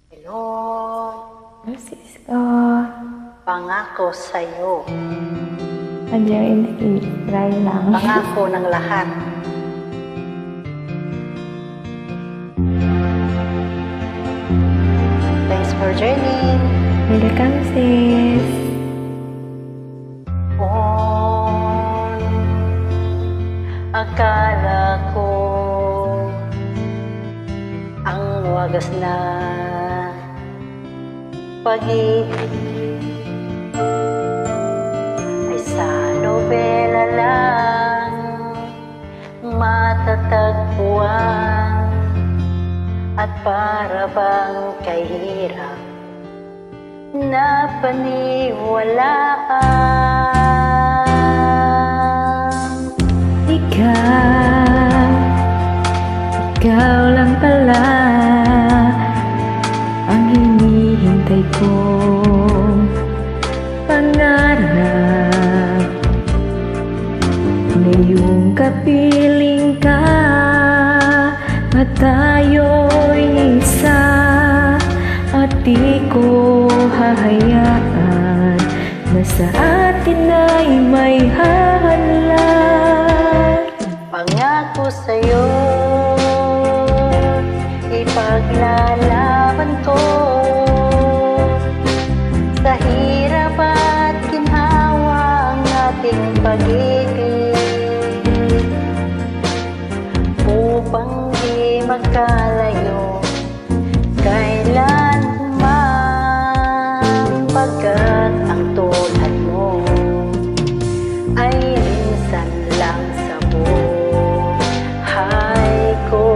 Hello, Sis ko. pangako sa'yo, Andiyan hindi. Try lang. pangako ng lahat. Thanks for joining. Welcome, sis. On, akala ko ang wagas na pag-ibig ay sa nobela lang matatagpuan, at para bang kahirap na paniwalaan. Ikaw lang pala ang hinihintay kong pangarap. Ngayong kapiling ka at tayo'y isa, at di ko hahayaan na sa atin ay may hadlang. Pangako sa'yo, ipaglalaban ko sa hirap at ginhawa ang ating pag-ibig, upang di magkalayo kailanman, pagkat ang tulad mo ay minsan lang sa buhay ko.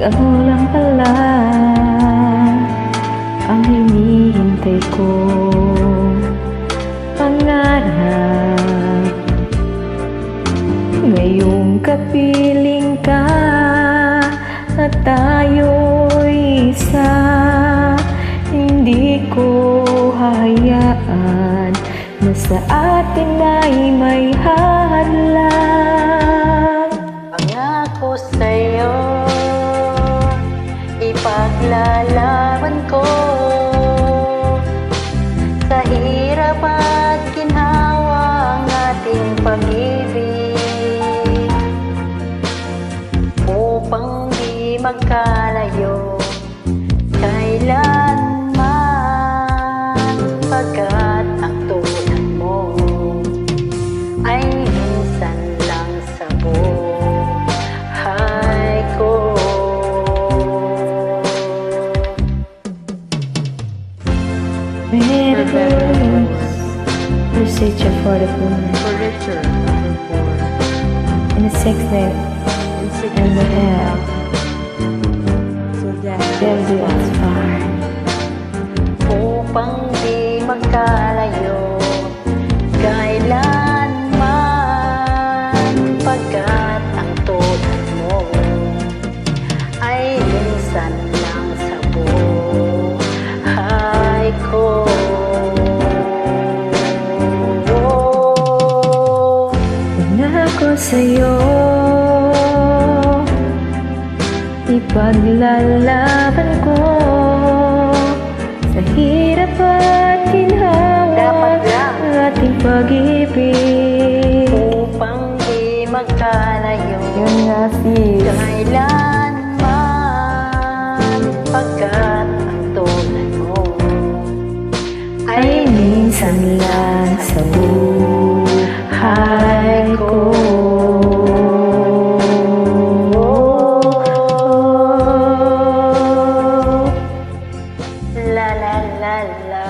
Ikaw lang pala ang hinihintay kong pangarap. Ngayong kapiling ka at tayo'y isa, hindi ko hahayaan na sa atin ay may hadlang. Pangako sa'yo, ipaglalaban ko sa hirap at ginhawa ang ating pag-ibig, upang di magkalayo kailanman, pagkat ang tulad mo ay minsan lang sa buhay ko. Miracles, procedure for the woman, Furniture number 4. and the sickness, and the health, So that they'll be as far. Upang di magkalayo kailanman, pagkat ang tulad mo ay minsan lang sa buhay ko. Pangako sa'yo, ipaglalaban ko sa hirap at ginhawa Dapat lang. ng ating pag-ibig. Upang di magkalayo Yun nga, sis. kailanman, pagkat ang tulad mo Ay minsan lang sa buhay ko. La la la la.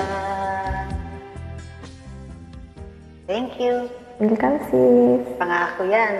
Thank you. Welcome, sis. Pangako yan.